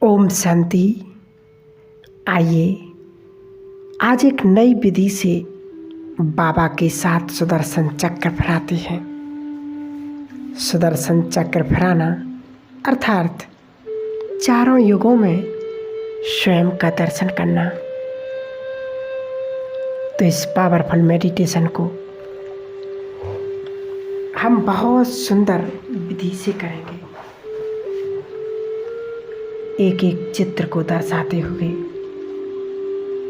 ओम शांति। आइए आज एक नई विधि से बाबा के साथ सुदर्शन चक्र फहराते हैं। सुदर्शन चक्र फहराना अर्थात चारों युगों में स्वयं का दर्शन करना। तो इस पावरफुल मेडिटेशन को हम बहुत सुंदर विधि से करेंगे। एक एक चित्र को दर्शाते हुए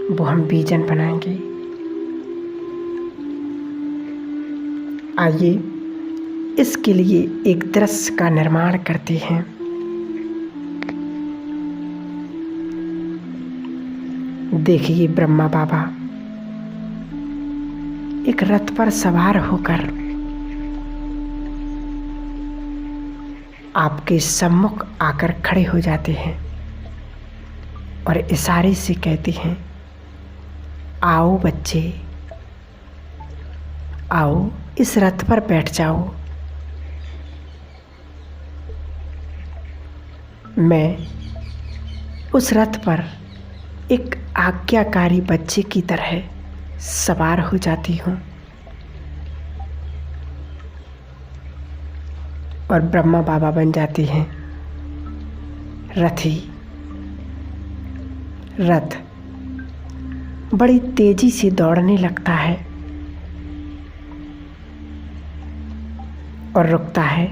वो हम विजन बनाएंगे। आइए इसके लिए एक दृश्य का निर्माण करते हैं। देखिए ब्रह्मा बाबा एक रथ पर सवार होकर आपके सम्मुख आकर खड़े हो जाते हैं और इशारे से कहते हैं, आओ बच्चे, आओ इस रथ पर बैठ जाओ। मैं उस रथ पर एक आज्ञाकारी बच्चे की तरह सवार हो जाती हूँ और ब्रह्मा बाबा बन जाते हैं रथी। रथ बड़ी तेजी से दौड़ने लगता है और रुकता है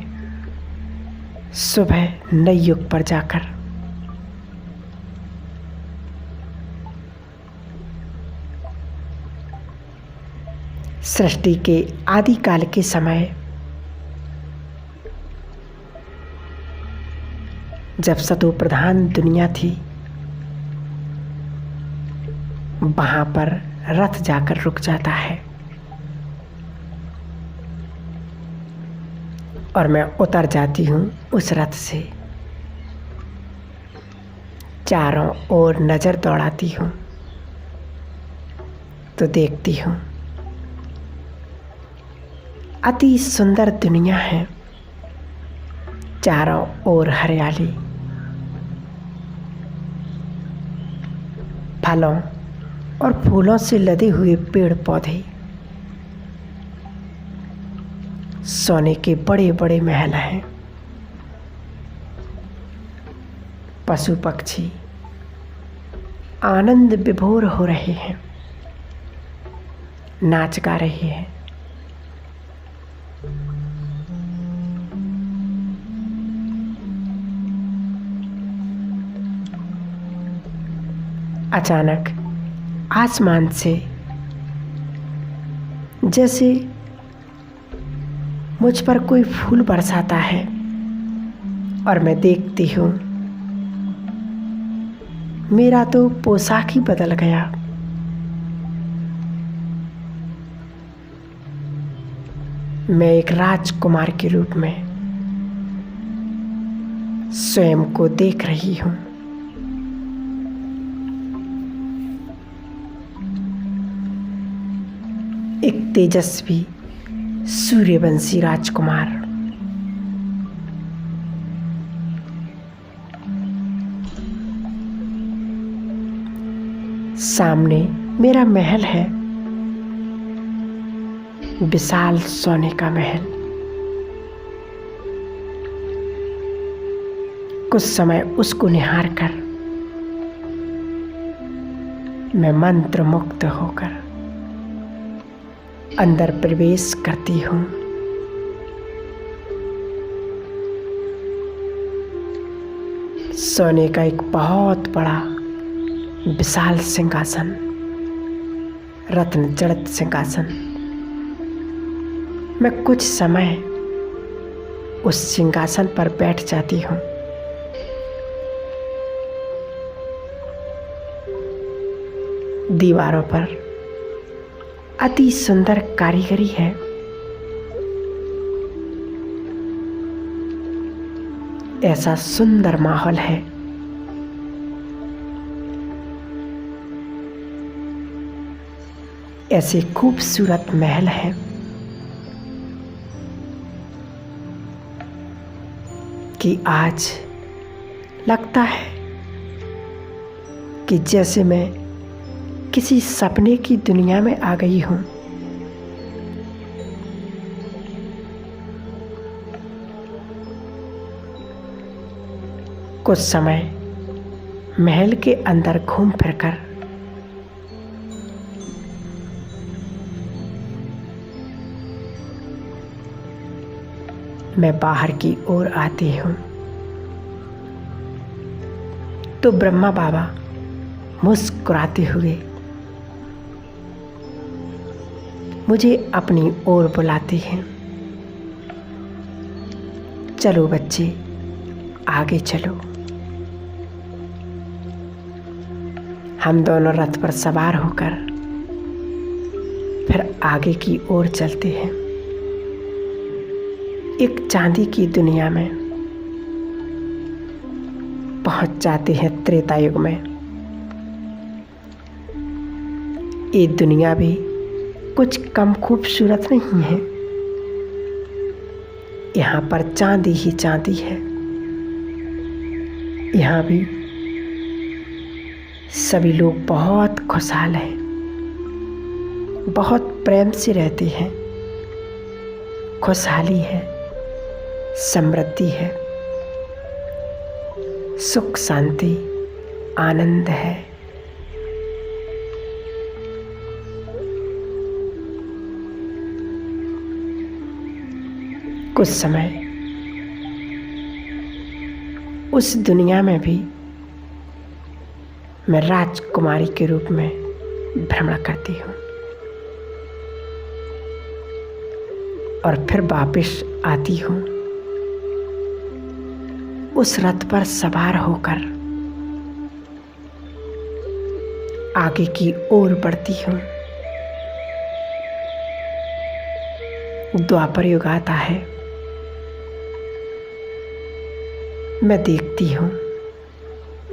सुबह नए युग पर जाकर। सृष्टि के आदिकाल के समय जब सतो प्रधान दुनिया थी, वहां पर रथ जाकर रुक जाता है और मैं उतर जाती हूँ उस रथ से। चारों ओर नजर दौड़ाती हूँ तो देखती हूँ अति सुंदर दुनिया है। चारों ओर हरियाली, फलों और फूलों से लदे हुए पेड़ पौधे, सोने के बड़े बड़े महल हैं। पशु पक्षी आनंद विभोर हो रहे हैं, नाच गा रहे हैं। अचानक आसमान से जैसे मुझ पर कोई फूल बरसाता है और मैं देखती हूँ मेरा तो पोशाक ही बदल गया। मैं एक राजकुमार के रूप में स्वयं को देख रही हूँ। एक तेजस्वी सूर्यवंशी राजकुमार। सामने मेरा महल है, विशाल सोने का महल। कुछ समय उसको निहार कर मैं मंत्र मुक्त होकर अंदर प्रवेश करती हूँ। सोने का एक बहुत बड़ा विशाल सिंहासन, रत्न जड़ित सिंहासन। मैं कुछ समय उस सिंहासन पर बैठ जाती हूँ। दीवारों पर अति सुंदर कारीगरी है। ऐसा सुंदर माहौल है। ऐसे खूबसूरत महल है कि आज लगता है कि जैसे मैं किसी सपने की दुनिया में आ गई हूँ। कुछ समय महल के अंदर घूम फिरकर मैं बाहर की ओर आती हूँ तो ब्रह्मा बाबा मुस्कुराते हुए मुझे अपनी ओर बुलाते हैं। चलो बच्चे, आगे चलो। हम दोनों रथ पर सवार होकर फिर आगे की ओर चलते हैं। एक चांदी की दुनिया में पहुंच जाते हैं त्रेता युग में। ये दुनिया भी कुछ कम खूबसूरत नहीं है। यहाँ पर चांदी ही चांदी है। यहाँ भी सभी लोग बहुत खुशहाल हैं, बहुत प्रेम से रहते हैं। खुशहाली है, समृद्धि है, सुख शांति आनंद है। कुछ समय उस दुनिया में भी मैं राजकुमारी के रूप में भ्रमण करती हूँ और फिर वापस आती हूँ उस रथ पर सवार होकर आगे की ओर बढ़ती हूँ। द्वापर युग आता है। मैं देखती हूँ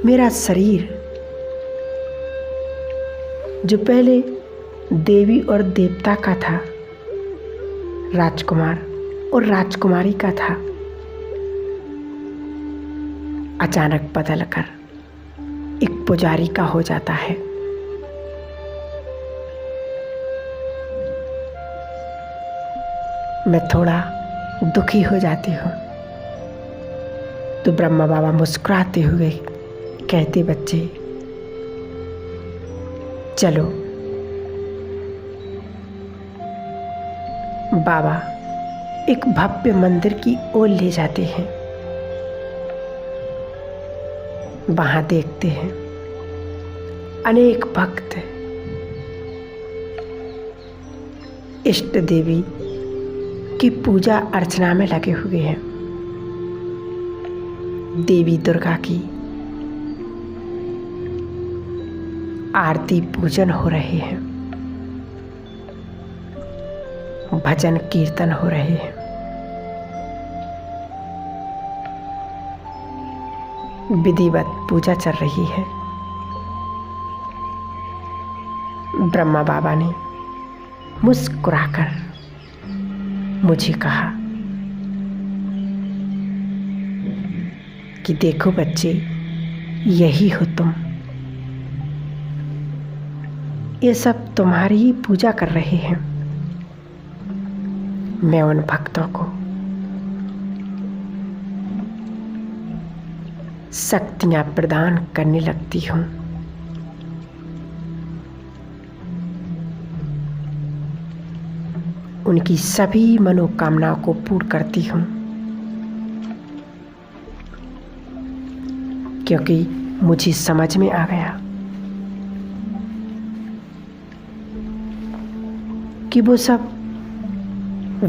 मेरा शरीर जो पहले देवी और देवता का था, राजकुमार और राजकुमारी का था, अचानक बदलकर एक पुजारी का हो जाता है। मैं थोड़ा दुखी हो जाती हूँ तो ब्रह्मा बाबा मुस्कुराते हुए कहते, बच्चे चलो। बाबा एक भव्य मंदिर की ओर ले जाते हैं। वहां देखते हैं अनेक भक्त इष्ट देवी की पूजा अर्चना में लगे हुए हैं। देवी दुर्गा की आरती पूजन हो रहे हैं, भजन कीर्तन हो रहे हैं। विधिवत पूजा चल रही है। ब्रह्मा बाबा ने मुस्कुराकर मुझे कहा कि देखो बच्चे, यही हो तुम। ये सब तुम्हारी ही पूजा कर रहे हैं। मैं उन भक्तों को शक्तियां प्रदान करने लगती हूँ। उनकी सभी मनोकामनाओं को पूर्ण करती हूँ, क्योंकि मुझे समझ में आ गया कि वो सब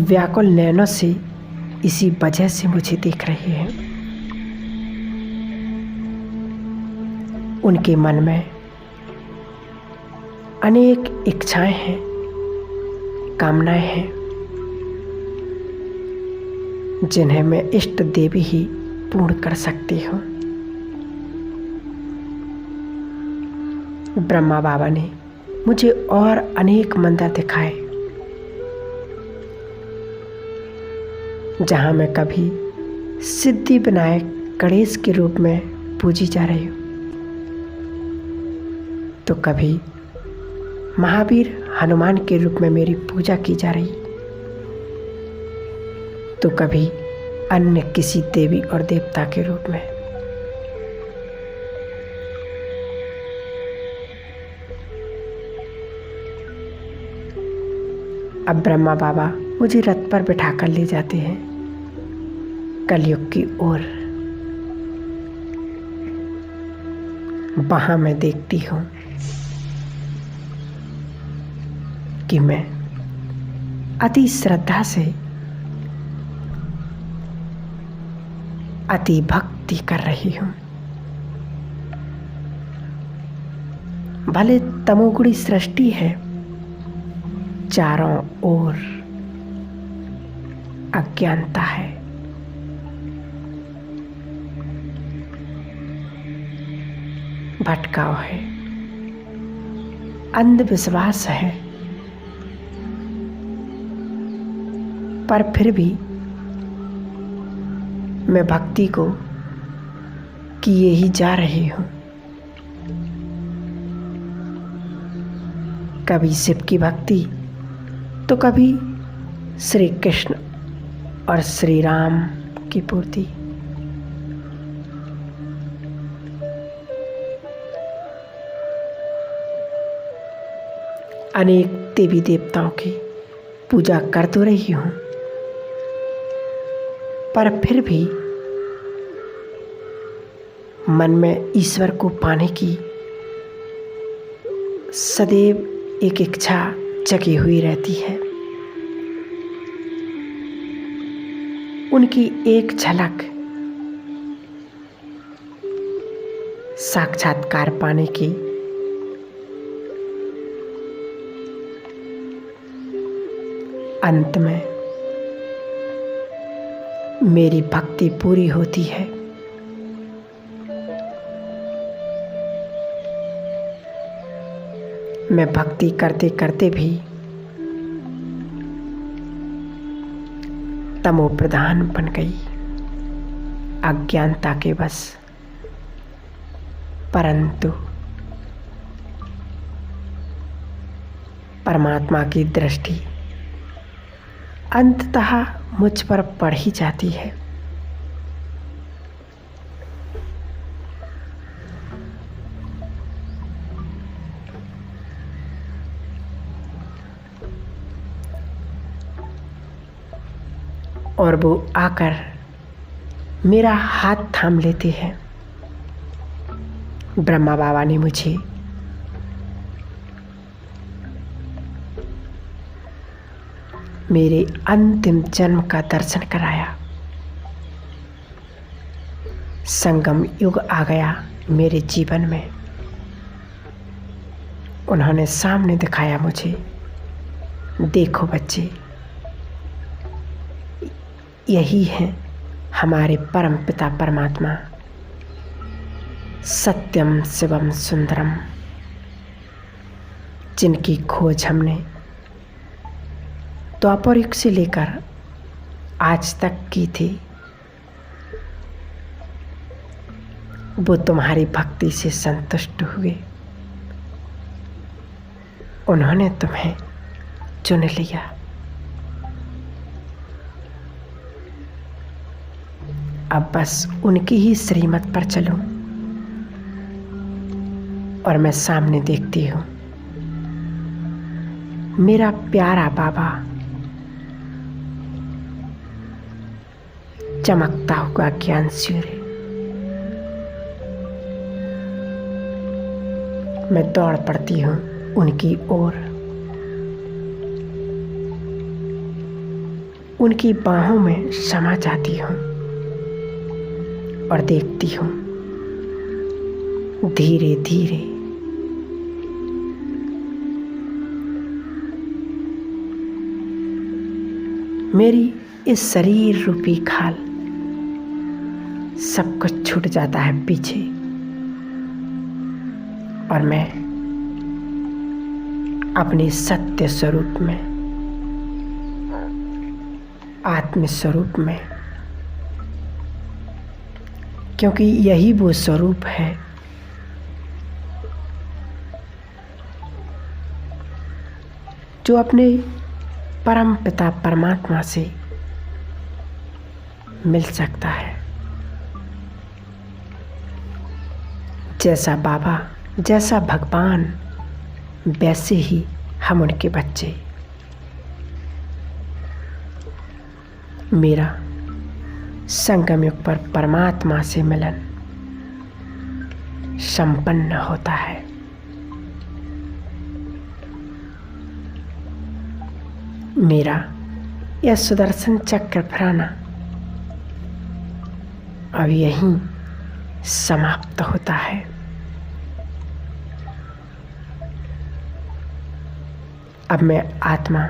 व्याकुल नैनों से इसी वजह से मुझे देख रहे हैं। उनके मन में अनेक इच्छाएं हैं, कामनाएं हैं, जिन्हें मैं इष्ट देवी ही पूर्ण कर सकती हूँ। ब्रह्मा बाबा ने मुझे और अनेक मंदिर दिखाए, जहाँ मैं कभी सिद्धि विनायक गणेश के रूप में पूजी जा रही हूँ, तो कभी महावीर हनुमान के रूप में मेरी पूजा की जा रही, तो कभी अन्य किसी देवी और देवता के रूप में। अब ब्रह्मा बाबा मुझे रथ पर बिठाकर ले जाते हैं कलयुग की ओर। वहां मैं देखती हूं कि मैं अति श्रद्धा से अति भक्ति कर रही हूं। भले तमोगुणी सृष्टि है, चारों ओर अज्ञानता है, भटकाव है, अंधविश्वास है, पर फिर भी मैं भक्ति को किए ही जा रही हूं। कभी शिव की भक्ति तो कभी श्री कृष्ण और श्री राम की पूर्ति। अनेक देवी देवताओं की पूजा कर तो रही हूं, पर फिर भी मन में ईश्वर को पाने की सदैव एक इच्छा जगी हुई रहती है। उनकी एक झलक साक्षात्कार पाने की अंत में मेरी भक्ति पूरी होती है। मैं भक्ति करते करते भी तमो प्रधान बन गई, अज्ञानता के बस। परंतु परमात्मा की दृष्टि अंततः मुझ पर पड़ ही जाती है। और वो आकर मेरा हाथ थाम लेते हैं। ब्रह्मा बाबा ने मुझे मेरे अंतिम जन्म का दर्शन कराया। संगम युग आ गया मेरे जीवन में। उन्होंने सामने दिखाया मुझे, देखो बच्चे, यही है हमारे परम पिता परमात्मा, सत्यम शिवम सुंदरम, जिनकी खोज हमने द्वापर युग से लेकर आज तक की थी। वो तुम्हारी भक्ति से संतुष्ट हुए, उन्होंने तुम्हें चुन लिया। अब बस उनकी ही श्रीमत पर चलूं। और मैं सामने देखती हूं मेरा प्यारा बाबा चमकता हुआ ज्ञान सूर्य। मैं दौड़ पड़ती हूं उनकी ओर, उनकी बाहों में समा जाती हूं और देखती हूं धीरे धीरे मेरी इस शरीर रूपी खाल सब कुछ छूट जाता है पीछे, और मैं अपने सत्य स्वरूप में, आत्म स्वरूप में, क्योंकि यही वो स्वरूप है जो अपने परम पिता परमात्मा से मिल सकता है। जैसा बाबा, जैसा भगवान, वैसे ही हम उनके बच्चे। मेरा संगम युग पर परमात्मा से मिलन संपन्न होता है। मेरा यह सुदर्शन चक्र फहराना अब यहीं समाप्त होता है। अब मैं आत्मा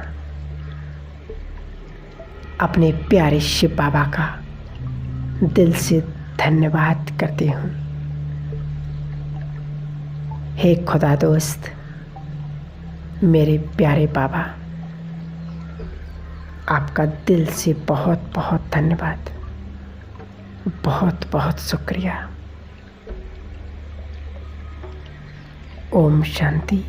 अपने प्यारे शिव बाबा का दिल से धन्यवाद करती हूँ। हे खुदा दोस्त, मेरे प्यारे बाबा, आपका दिल से बहुत बहुत धन्यवाद, बहुत बहुत शुक्रिया। ओम शांति।